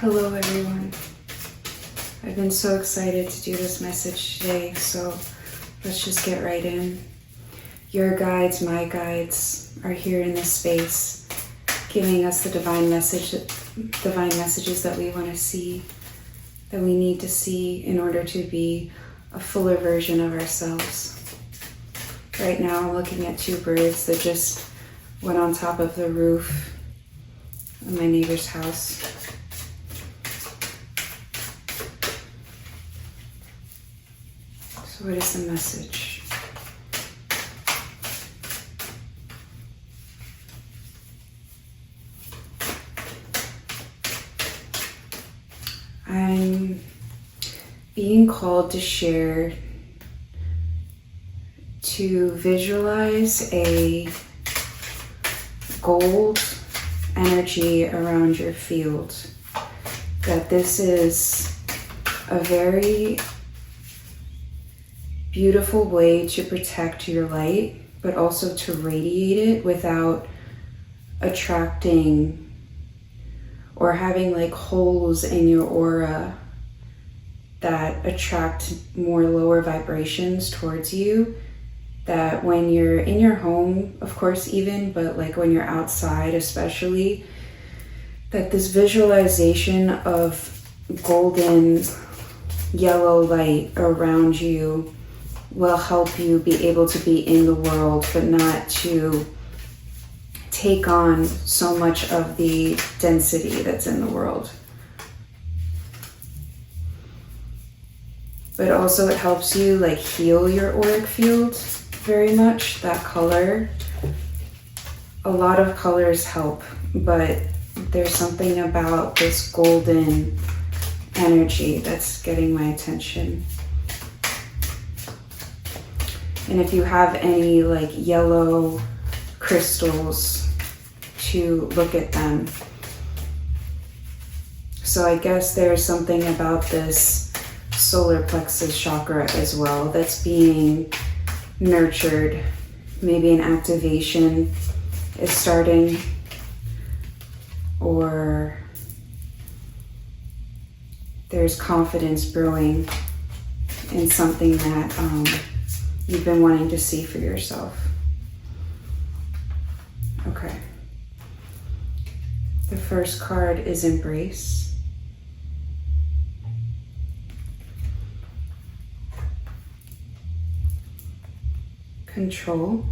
Hello everyone. I've been so excited to do this message today, so let's just get right in. Your guides, my guides, are here in this space, giving us the divine messages that we want to see, that we need to see in order to be a fuller version of ourselves. Right now I'm looking at two birds that just went on top of the roof of my neighbor's house. So what is the message? I'm being called to share, to visualize a gold energy around your field. That this is a very beautiful way to protect your light, but also to radiate it without attracting or having like holes in your aura that attract more lower vibrations towards you. That when you're in your home, of course, even, but like when you're outside especially, that this visualization of golden yellow light around you will help you be able to be in the world, but not to take on so much of the density that's in the world. But also it helps you like heal your auric field very much. That color, a lot of colors help, but there's something about this golden energy that's getting my attention. And if you have any like yellow crystals, to look at them. So I guess there's something about this solar plexus chakra as well that's being nurtured. Maybe an activation is starting, or there's confidence brewing in something that you've been wanting to see for yourself. Okay. The first card is Embrace. Control.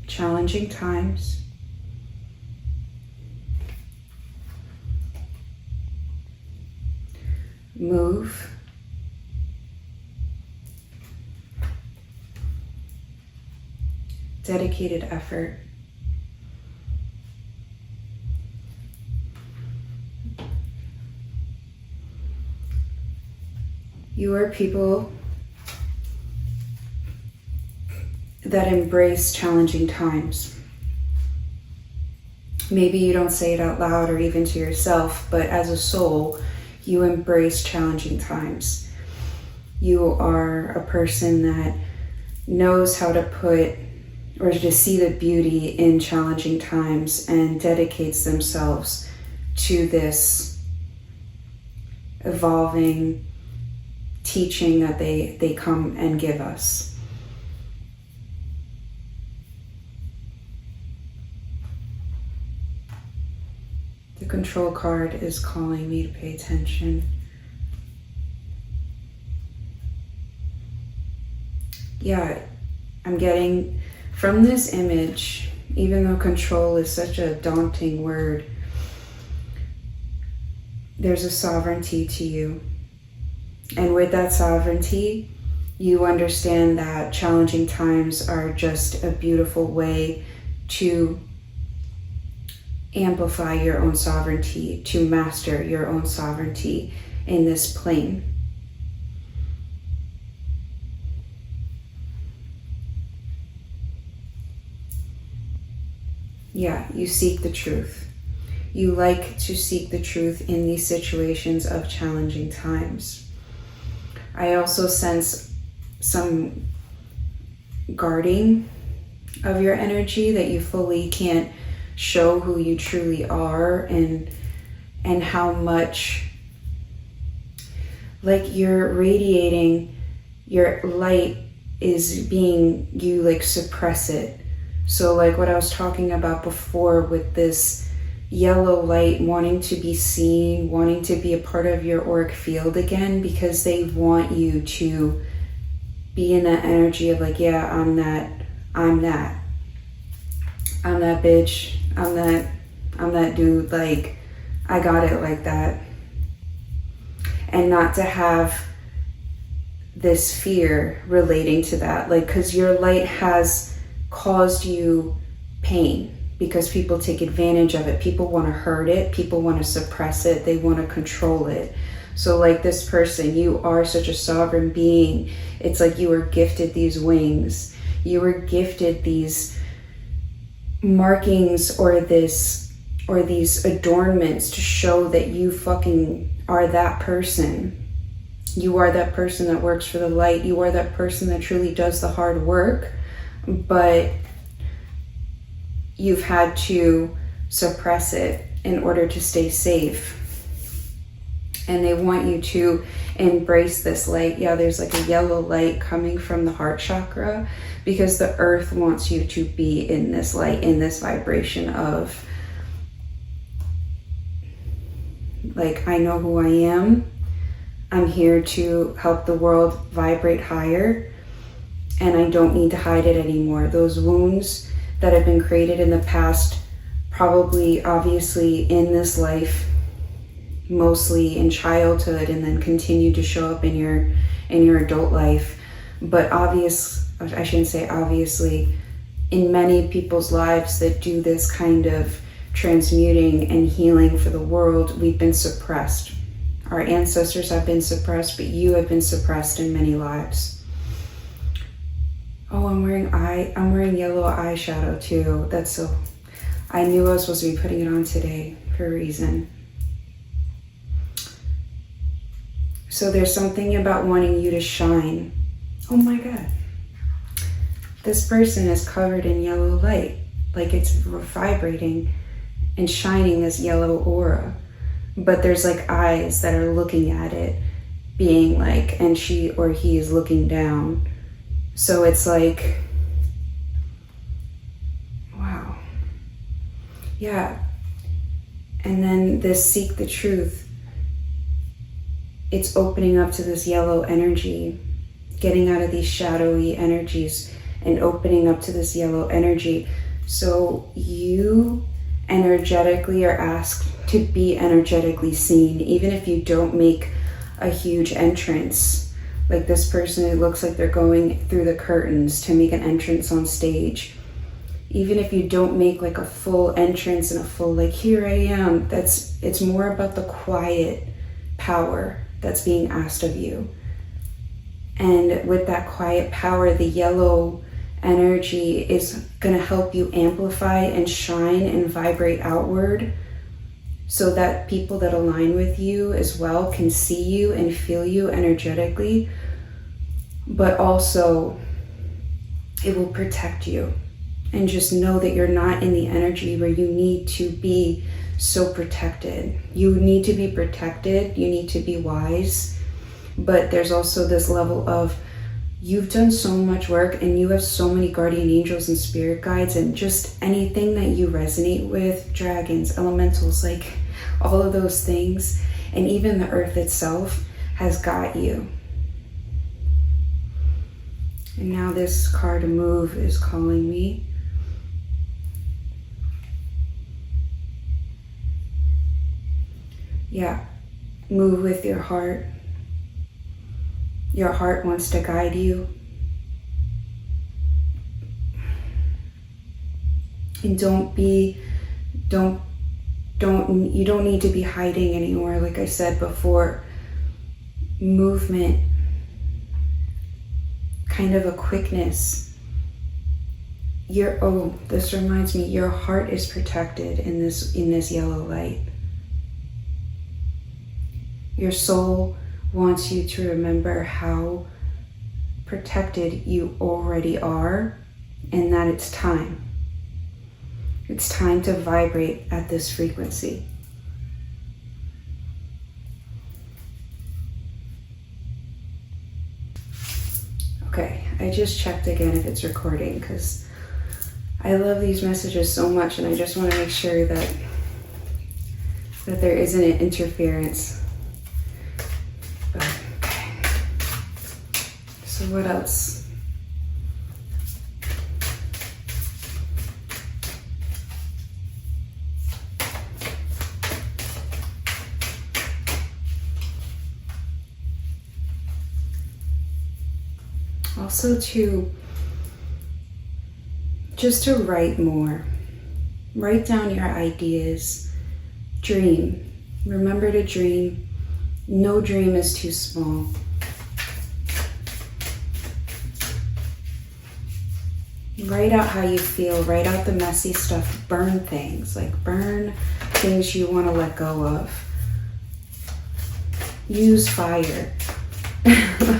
Challenging times. Move. Dedicated effort. You are people that embrace challenging times. Maybe you don't say it out loud or even to yourself, but as a soul, you embrace challenging times. You are a person that knows how to put or to see the beauty in challenging times and dedicates themselves to this evolving teaching that they come and give us. The Control card is calling me to pay attention. Yeah, I'm getting from this image, even though control is such a daunting word, there's a sovereignty to you. And with that sovereignty, you understand that challenging times are just a beautiful way to amplify your own sovereignty, to master your own sovereignty in this plane. Yeah, you seek the truth. You like to seek the truth in these situations of challenging times. I also sense some guarding of your energy, that you fully can't show who you truly are, and how much like you're radiating, your light is being, you like suppress it. So like what I was talking about before with this yellow light wanting to be seen, wanting to be a part of your auric field again, because they want you to be in that energy of like, yeah, I'm that bitch, I'm that dude, like I got it like that. And not to have this fear relating to that, like, because your light has caused you pain, because people take advantage of it, people want to hurt it, people want to suppress it, they want to control it. So like this person, you are such a sovereign being. It's like you were gifted these wings, you were gifted these markings or these adornments to show that you fucking are that person. You are that person that works for the light. You are that person that truly does the hard work, but you've had to suppress it in order to stay safe. And they want you to embrace this light. Yeah, there's like a yellow light coming from the heart chakra, because the earth wants you to be in this light, in this vibration of like, I know who I am. I'm here to help the world vibrate higher, and I don't need to hide it anymore. Those wounds that have been created in the past, probably obviously in this life, mostly in childhood, and then continue to show up in your adult life. But I shouldn't say obviously, in many people's lives that do this kind of transmuting and healing for the world, we've been suppressed. Our ancestors have been suppressed, but you have been suppressed in many lives. Oh, I'm wearing yellow eyeshadow too. That's so, I knew I was supposed to be putting it on today for a reason. So there's something about wanting you to shine. Oh my God. This person is covered in yellow light, like it's vibrating and shining this yellow aura. But there's like eyes that are looking at it, being like, and she or he is looking down. So it's like, wow. Yeah. And then this seek the truth, it's opening up to this yellow energy, getting out of these shadowy energies and opening up to this yellow energy. So you energetically are asked to be energetically seen, even if you don't make a huge entrance. Like this person, it looks like they're going through the curtains to make an entrance on stage. Even if you don't make like a full entrance and a full like, here I am, it's more about the quiet power that's being asked of you. And with that quiet power, the yellow energy is going to help you amplify and shine and vibrate outward, so that people that align with you as well can see you and feel you energetically. But also it will protect you. And just know that you're not in the energy where you need to be so protected. You need to be protected, you need to be wise, but there's also this level of, you've done so much work and you have so many guardian angels and spirit guides, and just anything that you resonate with, dragons, elementals, like all of those things, and even the earth itself has got you. And now this card move is calling me. Yeah, move with your heart. Your heart wants to guide you. And you don't need to be hiding anymore. Like I said before, movement, kind of a quickness. This reminds me, your heart is protected in this yellow light. Your soul wants you to remember how protected you already are. and that it's time. It's time to vibrate at this frequency. Okay, I just checked again if it's recording because I love these messages so much, and I just want to make sure that there isn't an interference. But, okay. So what else? Also just to write more. Write down your ideas. Dream. Remember to dream. No dream is too small. Write out how you feel. Write out the messy stuff. Burn things. Like burn things you want to let go of. Use fire.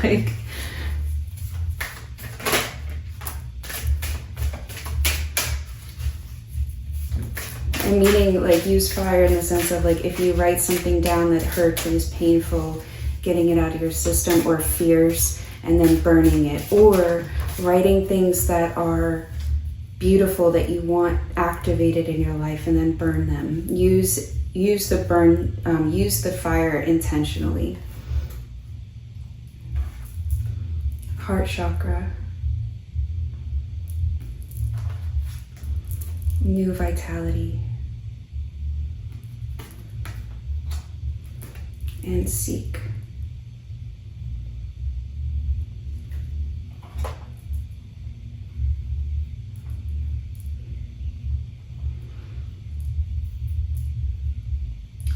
Like, I'm meaning like use fire in the sense of like if you write something down that hurts and is painful, getting it out of your system, or fears and then burning it, or writing things that are beautiful that you want activated in your life and then burn them. Use the fire intentionally. Heart chakra. New vitality. And seek.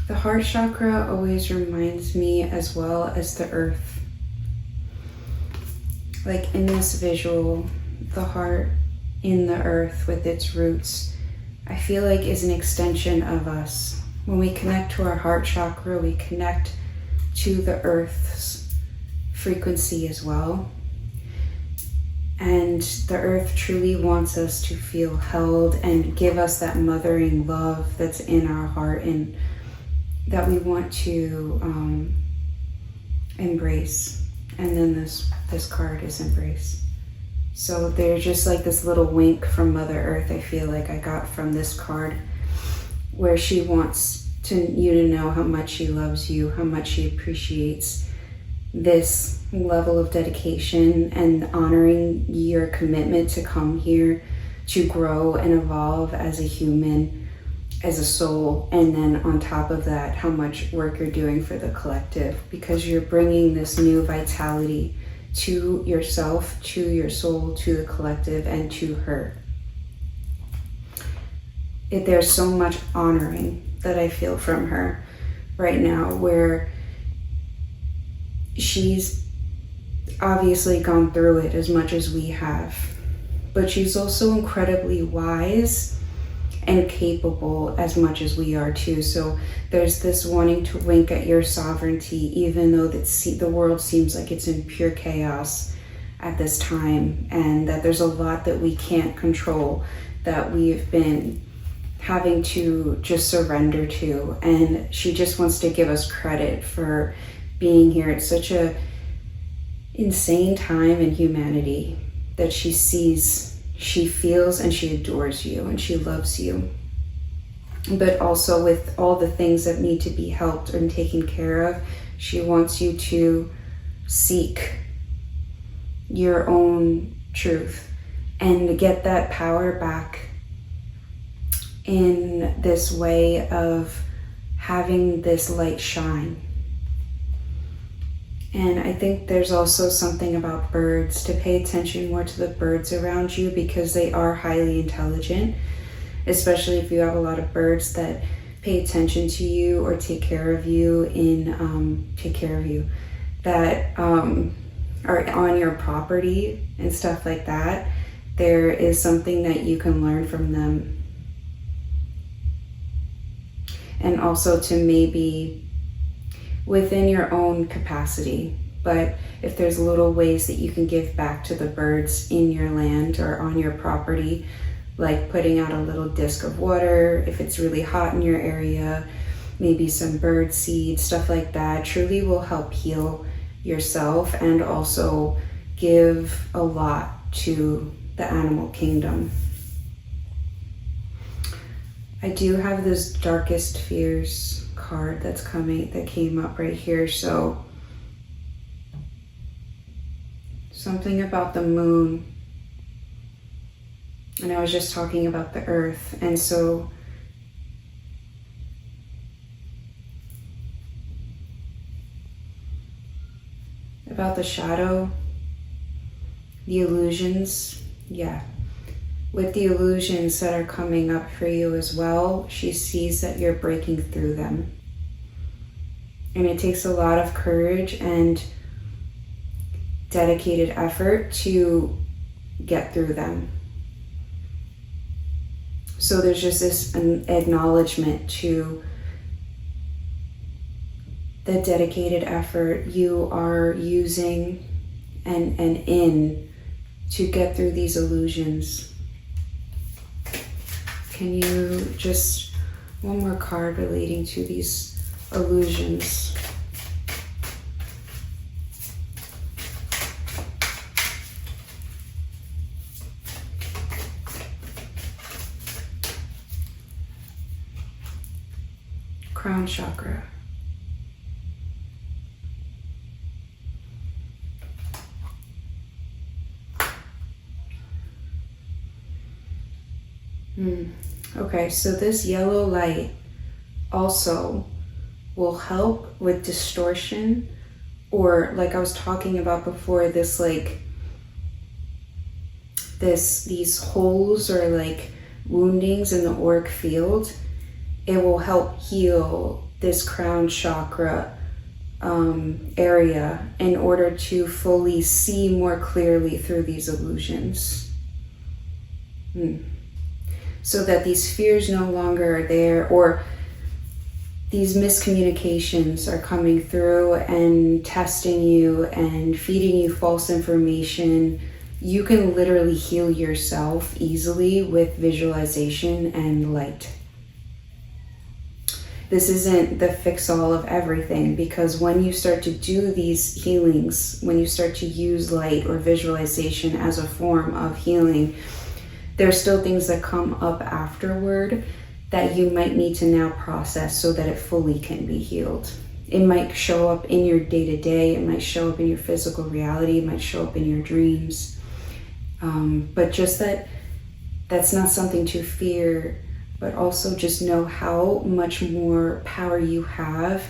The heart chakra always reminds me as well as the earth. Like in this visual, the heart in the earth with its roots, I feel like is an extension of us. When we connect to our heart chakra, we connect to the earth's frequency as well. And the earth truly wants us to feel held and give us that mothering love that's in our heart and that we want to embrace. And then this card is embrace. So there's just like this little wink from Mother Earth I feel like I got from this card, where she wants you to know how much she loves you, how much she appreciates this level of dedication and honoring your commitment to come here to grow and evolve as a human, as a soul, and then on top of that, how much work you're doing for the collective, because you're bringing this new vitality to yourself, to your soul, to the collective, and to her. There's so much honoring that I feel from her right now, where she's obviously gone through it as much as we have, but she's also incredibly wise and capable as much as we are too. So there's this wanting to wink at your sovereignty, even though the world seems like it's in pure chaos at this time, and that there's a lot that we can't control, that we've been having to just surrender to. And she just wants to give us credit for being here at such a insane time in humanity, that she sees, she feels, and she adores you, and she loves you. But also with all the things that need to be helped and taken care of, she wants you to seek your own truth and get that power back in this way of having this light shine. And I think there's also something about birds, to pay attention more to the birds around you, because they are highly intelligent, especially if you have a lot of birds that pay attention to you or take care of you that are on your property and stuff like that. There is something that you can learn from them. And also to maybe within your own capacity, but if there's little ways that you can give back to the birds in your land or on your property, like putting out a little disc of water, if it's really hot in your area, maybe some bird seed, stuff like that, truly will help heal yourself and also give a lot to the animal kingdom. I do have this darkest fears card that came up right here. So something about the moon, and I was just talking about the earth, and so about the shadow, the illusions, yeah. With the illusions that are coming up for you as well, she sees that you're breaking through them. And it takes a lot of courage and dedicated effort to get through them. So there's just this acknowledgement to the dedicated effort you are using and in to get through these illusions. Can you just, one more card relating to these illusions. Crown chakra. Okay, so this yellow light also will help with distortion, or like I was talking about before, this like these holes or like woundings in the auric field. It will help heal this crown chakra area in order to fully see more clearly through these illusions. So that these fears no longer are there, or these miscommunications are coming through and testing you and feeding you false information. You can literally heal yourself easily with visualization and light. This isn't the fix-all of everything, because when you start to do these healings, when you start to use light or visualization as a form of healing, there's still things that come up afterward that you might need to now process so that it fully can be healed. It might show up in your day-to-day, it might show up in your physical reality, it might show up in your dreams. But just that's not something to fear, but also just know how much more power you have,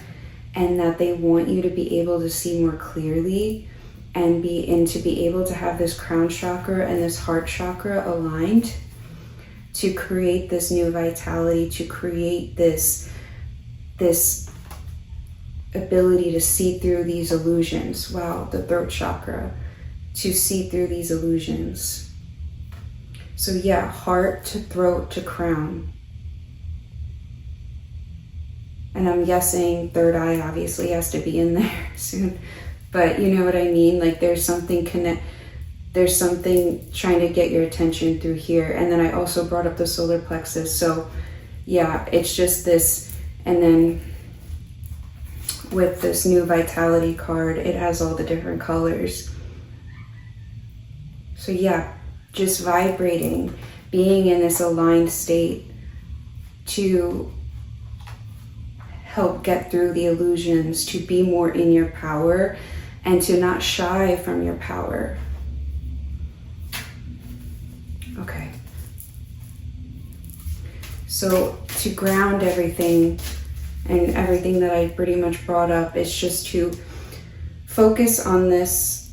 and that they want you to be able to see more clearly and to be able to have this crown chakra and this heart chakra aligned to create this new vitality, to create this ability to see through these illusions. Wow, the throat chakra, to see through these illusions. So yeah, heart to throat to crown. And I'm guessing third eye obviously has to be in there soon. But you know what I mean? Like there's something trying to get your attention through here. And then I also brought up the solar plexus. So yeah, it's just this. And then with this new vitality card, it has all the different colors. So yeah, just vibrating, being in this aligned state to help get through the illusions, to be more in your power and to not shy from your power. Okay. So to ground everything and everything that I pretty much brought up, is just to focus on this,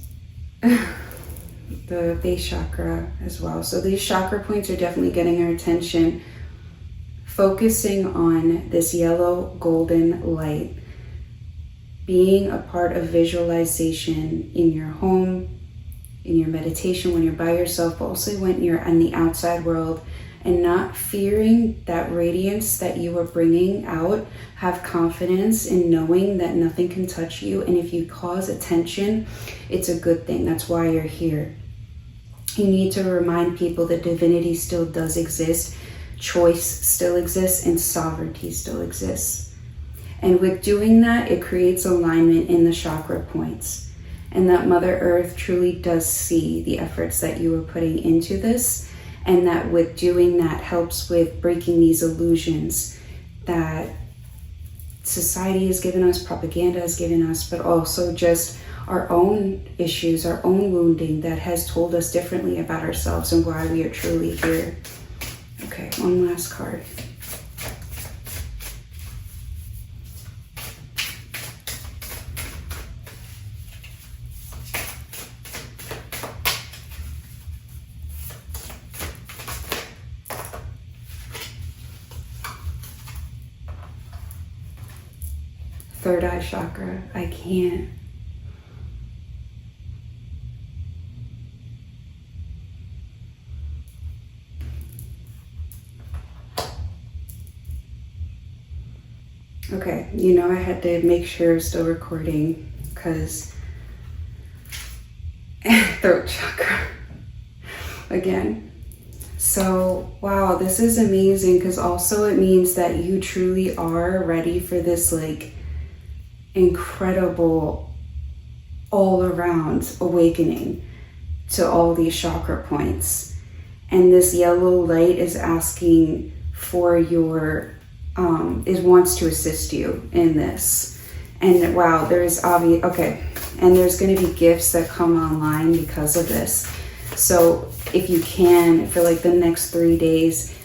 the base chakra as well. So these chakra points are definitely getting our attention. Focusing on this yellow golden light, being a part of visualization in your home, in your meditation when you're by yourself, but also when you're in the outside world and not fearing that radiance that you are bringing out. Have confidence in knowing that nothing can touch you, and if you cause attention, it's a good thing. That's why you're here. You need to remind people that divinity still does exist, choice still exists, and sovereignty still exists. And with doing that, it creates alignment in the chakra points, and that Mother Earth truly does see the efforts that you are putting into this, and that with doing that helps with breaking these illusions that society has given us, propaganda has given us, but also just our own issues, our own wounding that has told us differently about ourselves and why we are truly here. Okay, one last card. Third eye chakra. I can't. Okay, you know I had to make sure I'm still recording because throat chakra again. So, wow, this is amazing because also it means that you truly are ready for this like incredible all around awakening to all these chakra points. And this yellow light is asking for your wants to assist you in this. And wow, there's obvious, okay, and there's going to be gifts that come online because of this. So if you can, for like the next 3 days,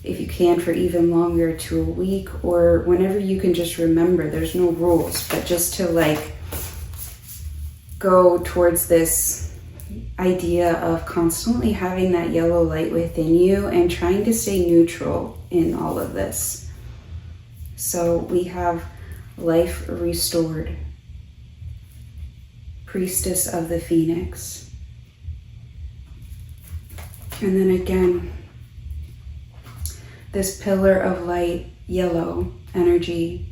if you can for even longer, to a week, or whenever you can, just remember there's no rules, but just to like go towards this idea of constantly having that yellow light within you and trying to stay neutral in all of this. So we have life restored, priestess of the phoenix. And then again, this pillar of light, yellow energy,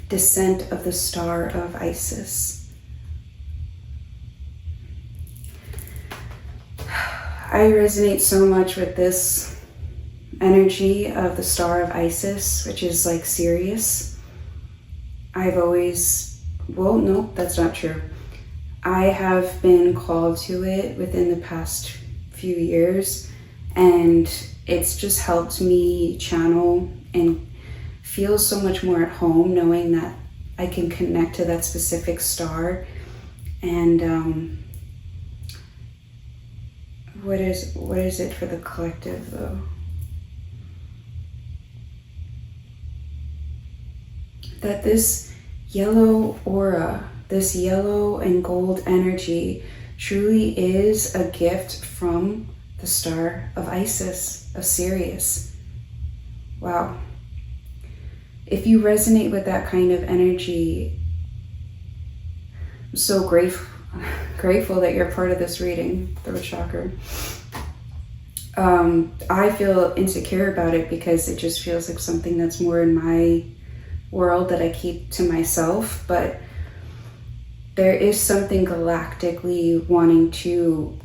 descent of the star of Isis. I resonate so much with this energy of the star of Isis, which is like Sirius. I've always, well, no, that's not true. I have been called to it within the past few years, and it's just helped me channel and feel so much more at home knowing that I can connect to that specific star. And what is it for the collective though? That this yellow aura, this yellow and gold energy truly is a gift from the star of Isis, of Sirius. Wow. If you resonate with that kind of energy, I'm so grateful that you're part of this reading, throat chakra. I feel insecure about it because it just feels like something that's more in my world that I keep to myself, but there is something galactically wanting to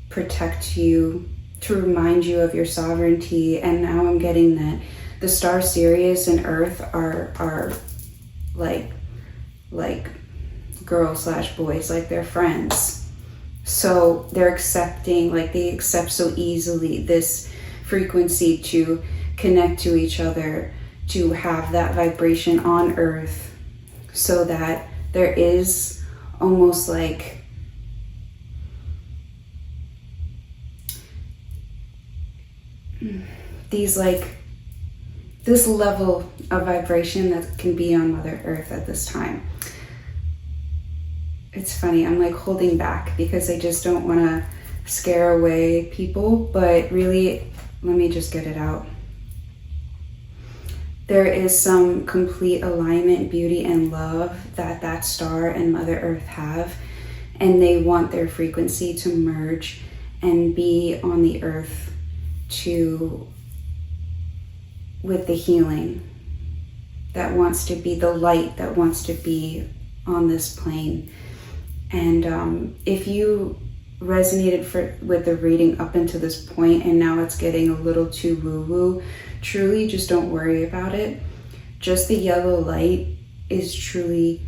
protect you, to remind you of your sovereignty. And now I'm getting that the star Sirius and Earth are like girls/boys, like they're friends. So they're accepting, like they accept so easily this frequency to connect to each other, to have that vibration on Earth, so that there is almost like these like this level of vibration that can be on Mother Earth at this time. It's funny, I'm like holding back because I just don't want to scare away people, but really, let me just get it out. There is some complete alignment, beauty, and love that that star and Mother Earth have, and they want their frequency to merge and be on the earth with the healing that wants to be, the light that wants to be on this plane. And if you resonated with the reading up until this point and now it's getting a little too woo-woo, truly just don't worry about it. Just the yellow light is truly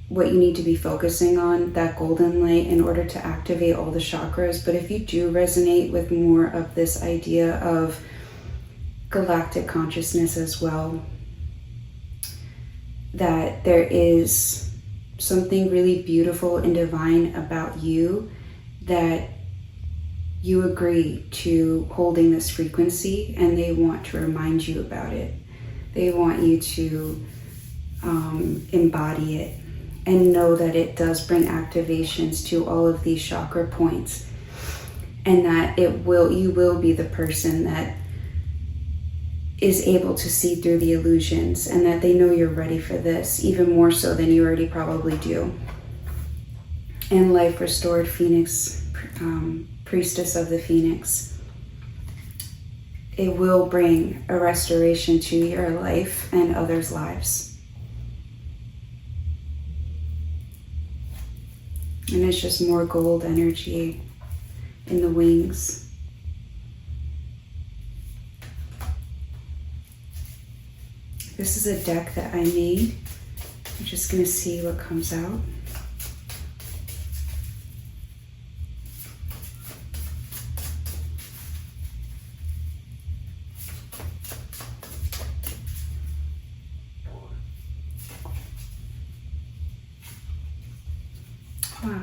what you need to be focusing on, that golden light, in order to activate all the chakras. But if you do resonate with more of this idea of galactic consciousness as well, that there is something really beautiful and divine about you, that you agree to holding this frequency, and they want to remind you about it. They want you to embody it and know that it does bring activations to all of these chakra points, and that you will be the person that is able to see through the illusions, and that they know you're ready for this, even more so than you already probably do. And life restored Phoenix, priestess of the Phoenix, it will bring a restoration to your life and others' lives. And it's just more gold energy in the wings. This is a deck that I made. I'm just going to see what comes out. Wow.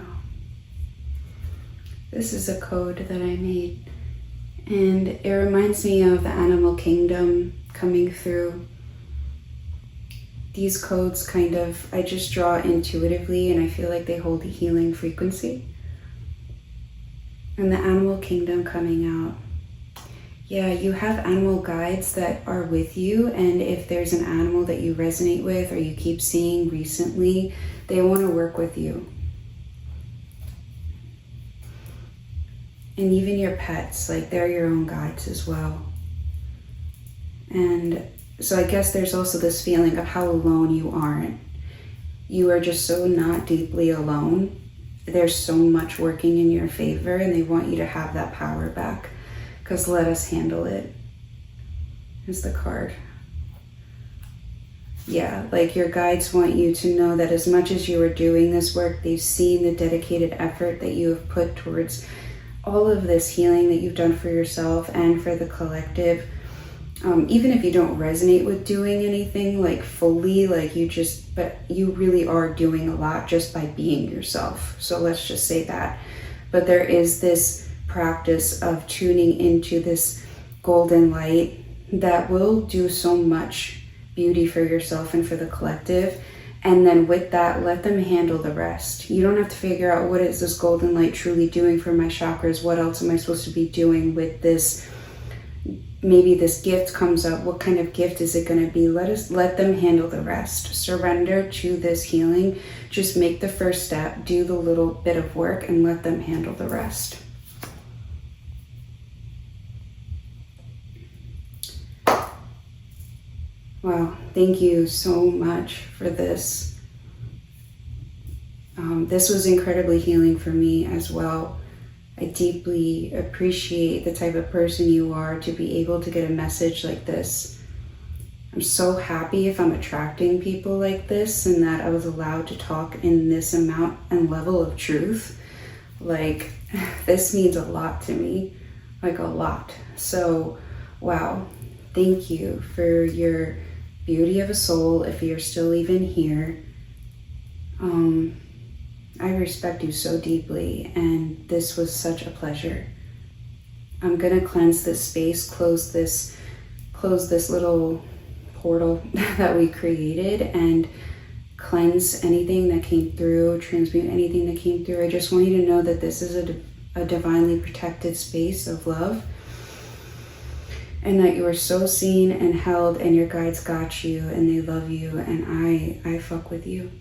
This is a code that I made, and it reminds me of the animal kingdom coming through. These codes I just draw intuitively, and I feel like they hold a healing frequency. And the animal kingdom coming out. Yeah, you have animal guides that are with you, and if there's an animal that you resonate with or you keep seeing recently, they want to work with you. And even your pets, they're your own guides as well. And so I guess there's also this feeling of how alone you aren't. You are just so not deeply alone. There's so much working in your favor, and they want you to have that power back, because let us handle it is the card. Yeah, your guides want you to know that as much as you are doing this work, they've seen the dedicated effort that you have put towards all of this healing that you've done for yourself and for the collective. Even if you don't resonate with doing anything fully, but you really are doing a lot just by being yourself. So let's just say that. But there is this practice of tuning into this golden light that will do so much beauty for yourself and for the collective. And then with that, let them handle the rest. You don't have to figure out, what is this golden light truly doing for my chakras? What else am I supposed to be doing with this? Maybe this gift comes up. What kind of gift is it going to be? Let them handle the rest. Surrender to this healing. Just make the first step, do the little bit of work, and let them handle the rest. Wow, thank you so much for this. This was incredibly healing for me as well. I deeply appreciate the type of person you are to be able to get a message like this. I'm so happy if I'm attracting people like this, and that I was allowed to talk in this amount and level of truth. This means a lot to me, a lot. So, wow, thank you for your beauty of a soul, if you're still even here. I respect you so deeply, and this was such a pleasure. I'm gonna cleanse this space, close this little portal that we created, and cleanse anything that came through, transmute anything that came through. I just want you to know that this is a divinely protected space of love, and that you are so seen and held, and your guides got you, and they love you, and I fuck with you.